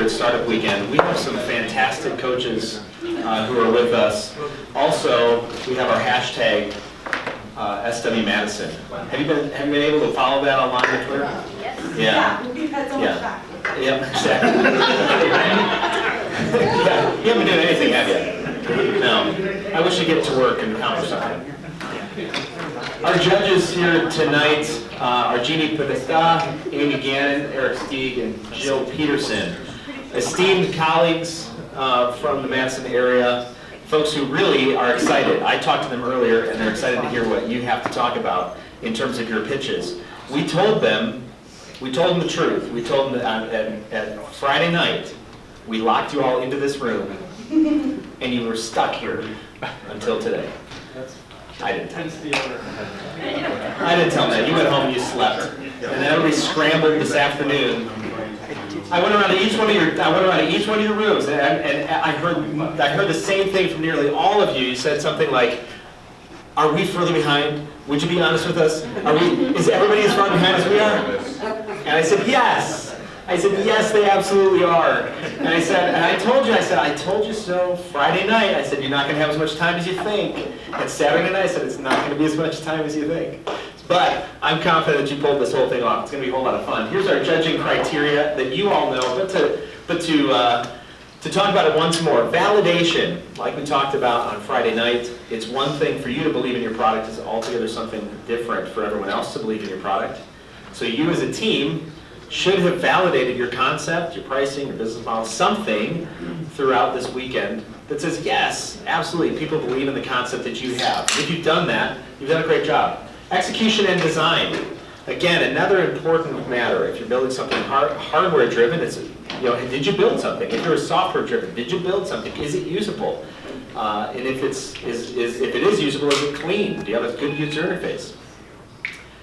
at Startup Weekend. We have some fantastic coaches who are with us. Also, we have our hashtag SW Madison. Have you been able to follow that online on Twitter? Yes. Yeah. We've had so much time. Yep, exactly. Yeah, you haven't been doing anything, have you? No. I wish you'd get to work and accomplish something. Our judges here tonight are Jeannie Podesta, Amy Gannon, Eric Stieg, and Jill Peterson. Esteemed colleagues from the Madison area, folks who really are excited. I talked to them earlier, and they're excited to hear what you have to talk about in terms of your pitches. We told them the truth. We told them that at Friday night, we locked you all into this room, and you were stuck here until today. I didn't tell them. I didn't tell them that. You went home and you slept, and then everybody scrambled this afternoon. I went around to each one of your rooms, and I heard the same thing from nearly all of you. You said something like, "Are we further behind? Would you be honest with us? Is everybody as far behind as we are?" And I said, "Yes." I said, "Yes, they absolutely are." And I told you so Friday night. I said, "You're not going to have as much time as you think." And Saturday night, I said, "It's not going to be as much time as you think." But I'm confident that you pulled this whole thing off. It's going to be a whole lot of fun. Here's our judging criteria that you all know, but to talk about it once more. Validation, like we talked about on Friday night, it's one thing for you to believe in your product. It's altogether something different for everyone else to believe in your product. So you as a team should have validated your concept, your pricing, your business model, something throughout this weekend that says, yes, absolutely, people believe in the concept that you have. If you've done that, you've done a great job. Execution and design. Again, another important matter. If you're building something hardware-driven, it's, did you build something? If you're software-driven, did you build something? Is it usable? And if it is usable, is it clean? Do you have a good user interface?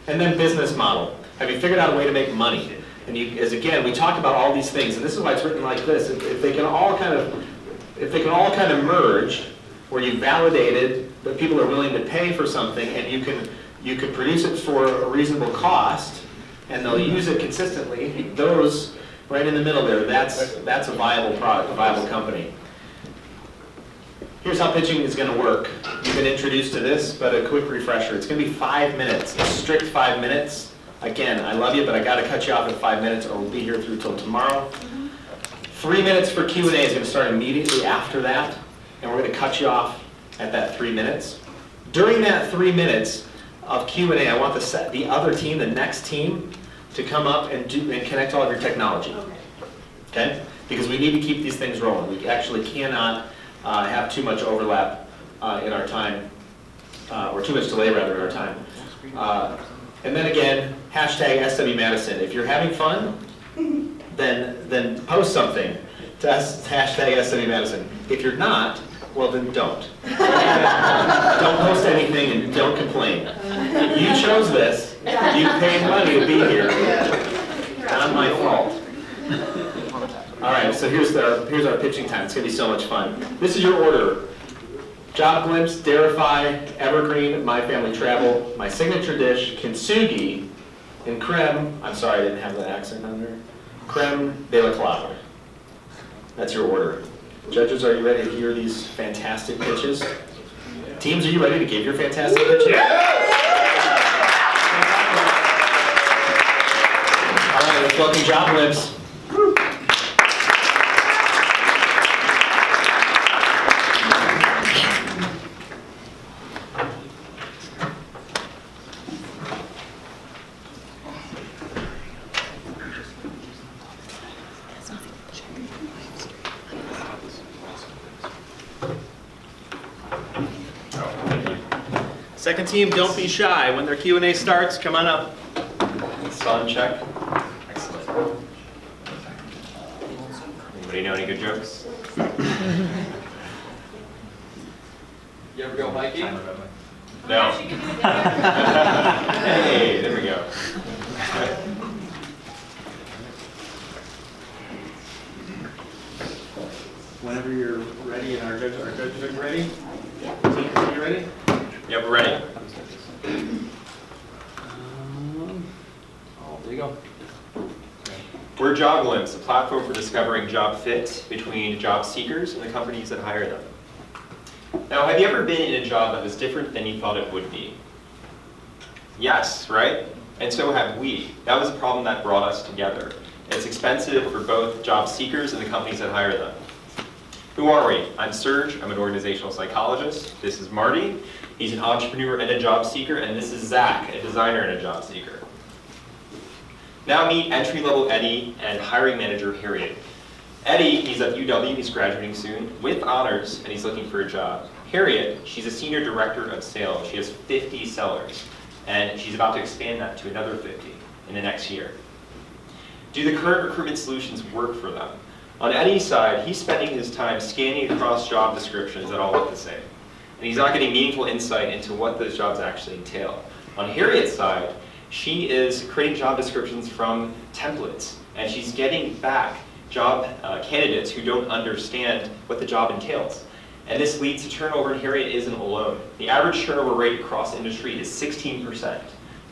And then business model. Have you figured out a way to make money? And again, we talk about all these things, and this is why it's written like this. If they can all kind of merge, where you validated that people are willing to pay for something, and you can produce it for a reasonable cost, and they'll use it consistently. Those right in the middle there, that's a viable product, a viable company. Here's how pitching is going to work. You've been introduced to this, but a quick refresher. It's going to be 5 minutes, a strict 5 minutes. Again, I love you, but I got to cut you off in 5 minutes, or we'll be here through till tomorrow. 3 minutes for Q&A is going to start immediately after that, and we're going to cut you off at that 3 minutes. During that 3 minutes of Q&A, I want the other team, the next team, to come up and connect all of your technology. Okay? Because we need to keep these things rolling. We actually cannot have too much overlap in our time, or too much delay rather in our time. And then again, hashtag SW Madison. If you're having fun, then post something to hashtag SW Madison. If you're not, well then don't. Don't post anything and don't complain. You chose this. You paid money to be here. Not my fault. All right, so here's our pitching time. It's going to be so much fun. This is your order. Job Glimpse, Darify, Evergreen, My Family Travel, My Signature Dish, Kintsugi, and Creme, I'm sorry I didn't have the accent on there, Creme de la Clave. That's your order. Judges, are you ready to hear these fantastic pitches? Teams, are you ready to give your fantastic pitches? Yes! All right, let's welcome Job Glimpse. Second team, don't be shy. When their Q&A starts, come on up. Sound check. Excellent. Anybody know any good jokes? You ever go hiking? No. Hey, there we go. Whenever you're ready, and our judges are ready. Team, are you ready? Yeah, we're ready. Oh, there you go. We're We're Job Glimpse, a platform for discovering job fit between job seekers and the companies that hire them. Now, have you ever been in a job that was different than you thought it would be? Yes, right? And so have we. That was a problem that brought us together. It's expensive for both job seekers and the companies that hire them. Who are we? I'm Serge, I'm an organizational psychologist. This is Marty, he's an entrepreneur and a job seeker, and this is Zach, a designer and a job seeker. Now meet entry-level Eddie and hiring manager Harriet. Eddie, he's at UW, he's graduating soon, with honors, and he's looking for a job. Harriet, she's a senior director of sales. She has 50 sellers, and she's about to expand that to another 50 in the next year. Do the current recruitment solutions work for them? On Eddie's side, he's spending his time scanning across job descriptions that all look the same. And he's not getting meaningful insight into what those jobs actually entail. On Harriet's side, she is creating job descriptions from templates, and she's getting back job candidates who don't understand what the job entails. And this leads to turnover, and Harriet isn't alone. The average turnover rate across industry is 16%.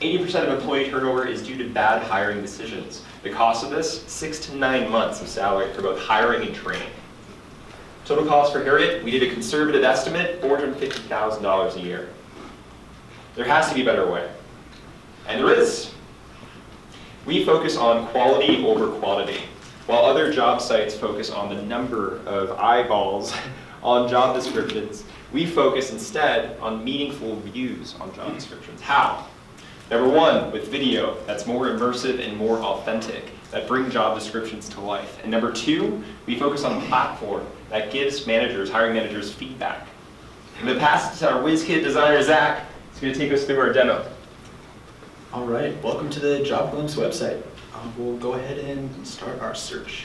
80% of employee turnover is due to bad hiring decisions. The cost of this, 6 to 9 months of salary for both hiring and training. Total cost for Harriet, we did a conservative estimate, $450,000 a year. There has to be a better way. And there is. We focus on quality over quantity, while other job sites focus on the number of eyeballs on job descriptions. We focus instead on meaningful views on job descriptions. How? Number one, with video that's more immersive and more authentic, that bring job descriptions to life. And number two, we focus on a platform that gives managers, hiring managers, feedback. In the past, it's our whiz kid designer, Zach. He's going to take us through our demo. All right, welcome to the Job Glimpse website. We'll go ahead and start our search.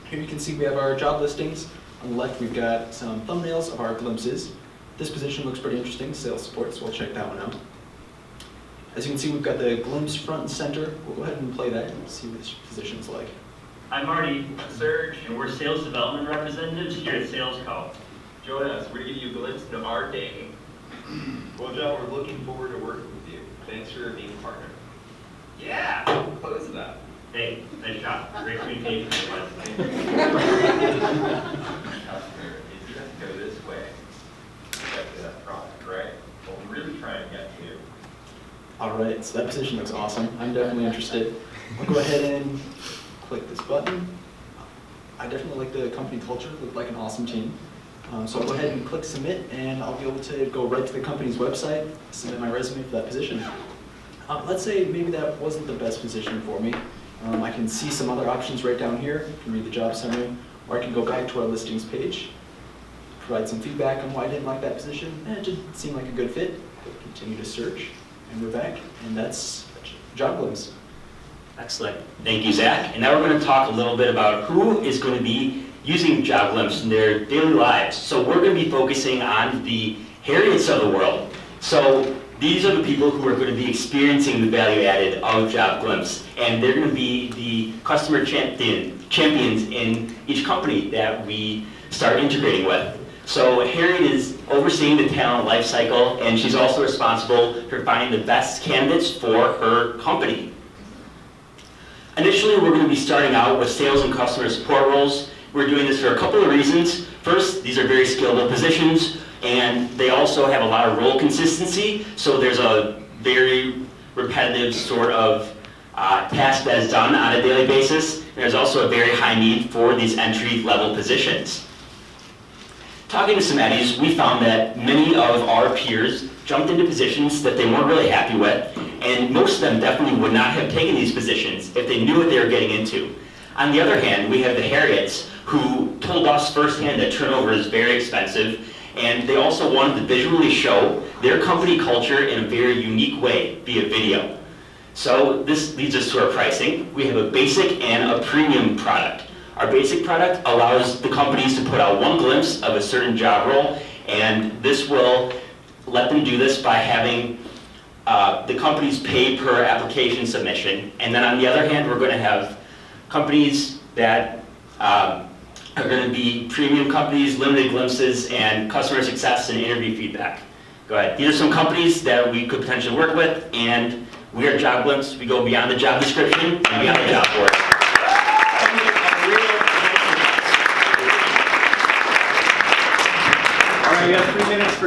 Here you can see we have our job listings. On the left, we've got some thumbnails of our glimpses. This position looks pretty interesting, sales support, so we'll check that one out. As you can see, we've got the glimpse front and center. We'll go ahead and play that and see what this position's like. I'm Marty, Serge, and we're sales development representatives here at Sales Co. Join us. We're going to give you a glimpse into our day. Well, John, we're looking forward to working with you. Thanks for being a partner. Yeah, close that. Hey, nice job. Great communication. Customer is you have to go this way to get to that product, right? What we're really trying to get to. All right, so that position looks awesome. I'm definitely interested. I'll go ahead and click this button. I definitely like the company culture. Look like an awesome team. So I'll go ahead and click submit, and I'll be able to go right to the company's website, submit my resume for that position. Let's say maybe that wasn't the best position for me. I can see some other options right down here. I can read the job summary, or I can go back to our listings page, provide some feedback on why I didn't like that position. It didn't seem like a good fit. Continue to search, and we're back, and that's Job Glimpse. Excellent. Thank you, Zach. And now we're going to talk a little bit about who is going to be using Job Glimpse in their daily lives. So we're going to be focusing on the Harriets of the world. So these are the people who are going to be experiencing the value added of Job Glimpse, and they're going to be the customer champions in each company that we start integrating with. So Harriet is overseeing the talent life cycle, and she's also responsible for finding the best candidates for her company. Initially, we're going to be starting out with sales and customer support roles. We're doing this for a couple of reasons. First, these are very scalable positions, and they also have a lot of role consistency, so there's a very repetitive sort of task that is done on a daily basis. There's also a very high need for these entry-level positions. Talking to some Eddies, we found that many of our peers jumped into positions that they weren't really happy with, and most of them definitely would not have taken these positions if they knew what they were getting into. On the other hand, we have the Harriets who told us firsthand that turnover is very expensive, and they also wanted to visually show their company culture in a very unique way via video. So this leads us to our pricing. We have a basic and a premium product. Our basic product allows the companies to put out one glimpse of a certain job role, and this will let them do this by having the companies pay per application submission. And then on the other hand, we're going to have companies that are going to be premium companies, limited glimpses, and customer success and interview feedback. Go ahead. These are some companies that we could potentially work with, and we are Job Glimpse. We go beyond the job description and beyond the job board.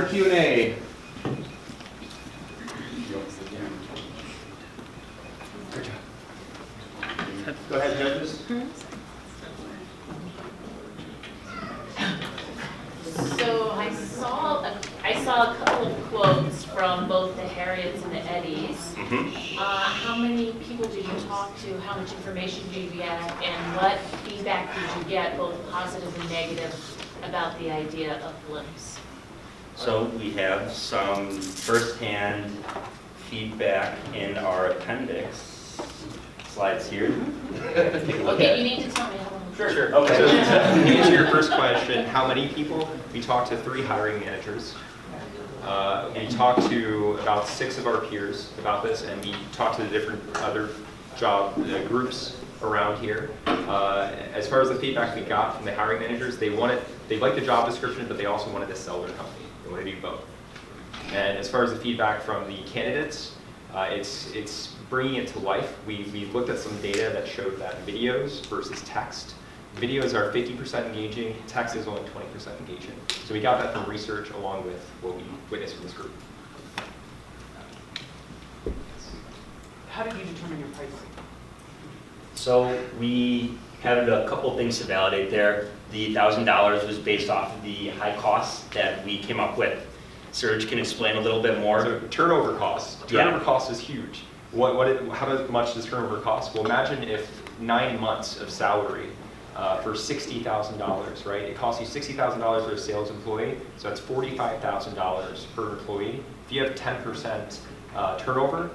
for Q&A. Go ahead, judges. So I saw a couple of quotes from both the Harriets and the Eddies. How many people did you talk to? How much information did you get? And what feedback did you get, both positive and negative, about the idea of glimpse? So we have some firsthand feedback in our appendix slides here. Take a look Okay, at you it. need to tell me how long. Sure. Okay. So to answer your first question, how many people? We talked to 3 hiring managers. We talked to about 6 of our peers about this, and we talked to the different other job groups around here. As far as the feedback we got from the hiring managers, they liked the job description, but they also wanted to sell their company. They wanted to do both. And as far as the feedback from the candidates, it's bringing it to life. We looked at some data that showed that videos versus text. Videos are 50% engaging, text is only 20% engaging. So we got that from research along with what we witnessed from this group. How did you determine your pricing? So we had a couple of things to validate there. The $1,000 was based off of the high costs that we came up with. Serge can explain a little bit more. So turnover costs. Yeah. Turnover cost is huge. How much does turnover cost? Well, imagine if 9 months of salary for $60,000, right? It costs you $60,000 for a sales employee, so that's $45,000 per employee. If you have 10% turnover,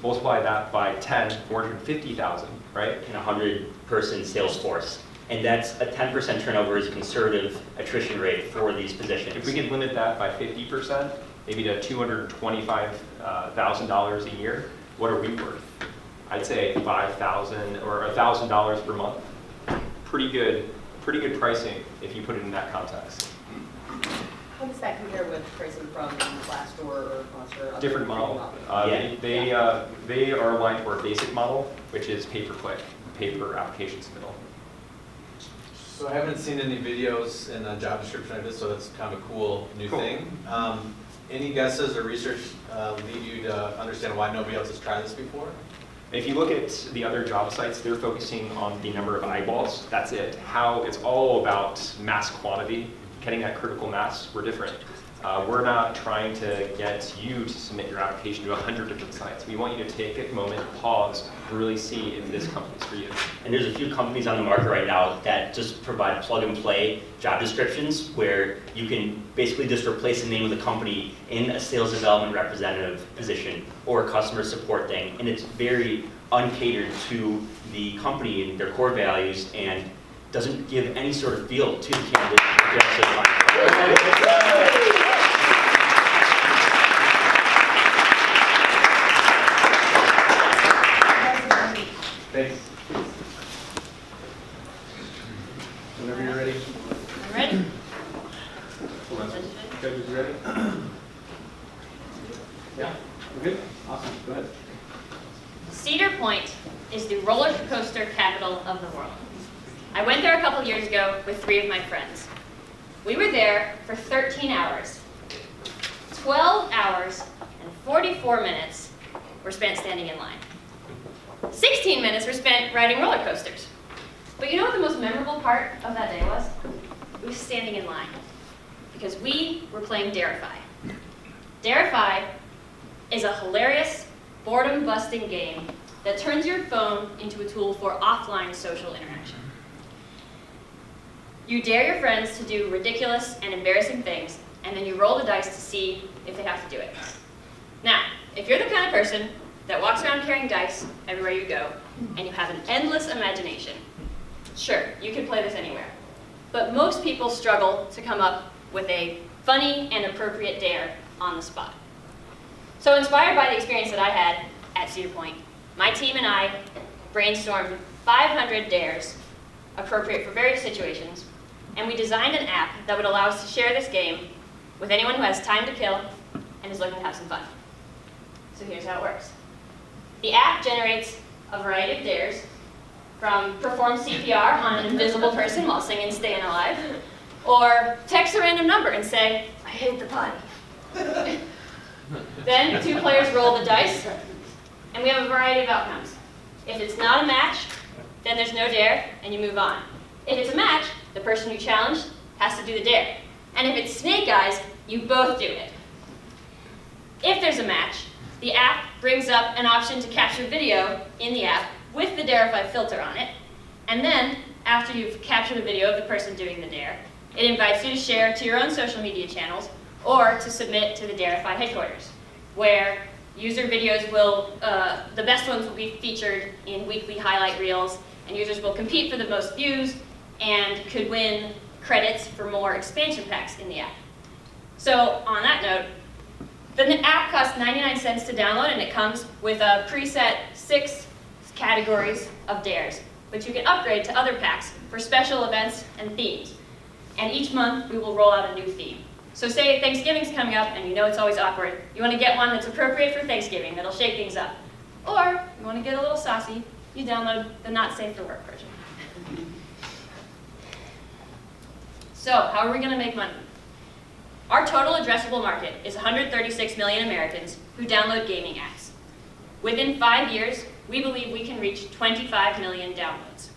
multiply that by 10, 450,000, right? In a 100-person sales force. And that's a 10% turnover is a conservative attrition rate for these positions. If we could limit that by 50%, maybe to $225,000 a year, what are we worth? I'd say $5,000 or $1,000 per month. Pretty good pricing if you put it in that context. How does that compare with pricing from Glassdoor or Monster? Different model. Yeah. They are aligned to our basic model, which is pay-per-click, pay-per-application submittal. So I haven't seen any videos in the job description of this, so that's kind of a cool new thing. Any guesses or research lead you to understand why nobody else has tried this before? If you look at the other job sites, they're focusing on the number of eyeballs. That's it. How it's all about mass quantity, getting that critical mass. We're different. We're not trying to get you to submit your application to 100 different sites. We want you to take a moment, pause, and really see if this company's for you. And there's a few companies on the market right now that just provide plug-and-play job descriptions where you can basically just replace the name of the company in a sales development representative position or a customer support thing. And it's very uncatered to the company and their core values and doesn't give any sort of feel to the candidate. Thanks. Whenever you're ready. I'm ready. Hold on. Judges, you ready? Yeah, we're good? Awesome, go ahead. Cedar Point is the roller coaster capital of the world. I went there a couple years ago with 3 of my friends. We were there for 13 hours. 12 hours and 44 minutes were spent standing in line. 16 minutes were spent riding roller coasters. But you know what the most memorable part of that day was? It was standing in line. Because we were playing Darify. Darify is a hilarious, boredom-busting game that turns your phone into a tool for offline social interaction. You dare your friends to do ridiculous and embarrassing things, and then you roll the dice to see if they have to do it. Now, if you're the kind of person that walks around carrying dice everywhere you go, and you have an endless imagination, sure, you can play this anywhere. But most people struggle to come up with a funny and appropriate dare on the spot. So inspired by the experience that I had at Cedar Point, my team and I brainstormed 500 dares appropriate for various situations, and we designed an app that would allow us to share this game with anyone who has time to kill and is looking to have some fun. So here's how it works. The app generates a variety of dares, from perform CPR on an invisible person while singing Staying Alive, or text a random number and say, I hate the potty. Then 2 players roll the dice, and we have a variety of outcomes. If it's not a match, then there's no dare, and you move on. If it's a match, the person you challenged has to do the dare. And if it's snake eyes, you both do it. If there's a match, the app brings up an option to capture video in the app with the Darify filter on it, and then, after you've captured a video of the person doing the dare, it invites you to share to your own social media channels or to submit to the Darify headquarters, where user videos will, the best ones will be featured in weekly highlight reels, and users will compete for the most views and could win credits for more expansion packs in the app. So on that note, the app costs 99 cents to download, and it comes with a preset 6 categories of dares, but you can upgrade to other packs for special events and themes. And each month we will roll out a new theme. So say Thanksgiving's coming up and you know it's always awkward. You want to get one that's appropriate for Thanksgiving, that'll shake things up. Or you want to get a little saucy, you download the not safe for work version. So how are we going to make money? Our total addressable market is 136 million Americans who download gaming apps. Within 5 years, we believe we can reach 25 million downloads.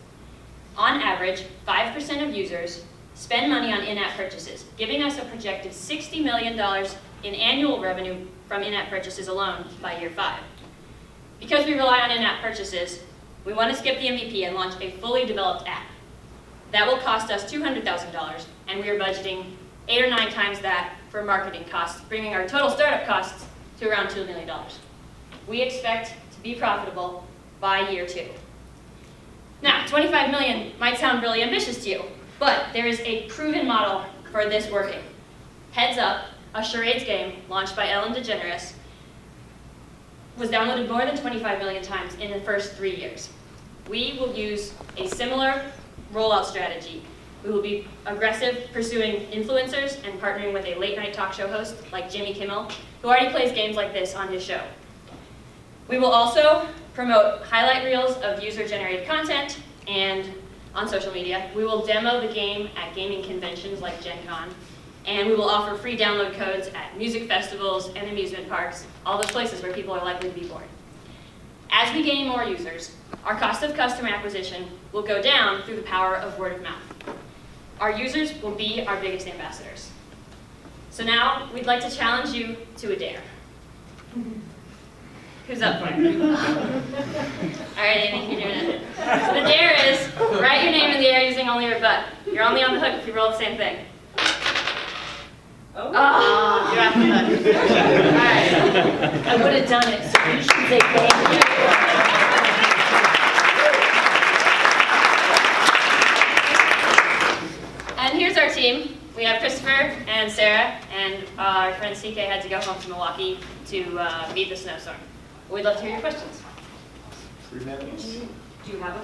On average, 5% of users spend money on in-app purchases, giving us a projected $60 million in annual revenue from in-app purchases alone by year 5. Because we rely on in-app purchases, we want to skip the MVP and launch a fully developed app. That will cost us $200,000, and we are budgeting 8 or 9 times that for marketing costs, bringing our total startup costs to around $2 million. We expect to be profitable by year 2. Now, 25 million might sound really ambitious to you, but there is a proven model for this working. Heads Up, a charades game launched by Ellen DeGeneres, was downloaded more than 25 million times in the first 3 years. We will use a similar rollout strategy. We will be aggressive pursuing influencers and partnering with a late-night talk show host like Jimmy Kimmel, who already plays games like this on his show. We will also promote highlight reels of user-generated content, and on social media, we will demo the game at gaming conventions like Gen Con, and we will offer free download codes at music festivals and amusement parks, all those places where people are likely to be bored. As we gain more users, our cost of customer acquisition will go down through the power of word of mouth. Our users will be our biggest ambassadors. So now, we'd like to challenge you to a dare. Who's up for it? All right, Amy, you're doing it. So the dare is, write your name in the air using only your butt. You're only on the hook if you roll the same thing. Oh, you're off the hook. All right. I would have done it, so you should say thank you. And here's our team. We have Christopher and Sarah, and our friend CK had to go home to Milwaukee to beat the snowstorm. We'd love to hear your questions. Do you have a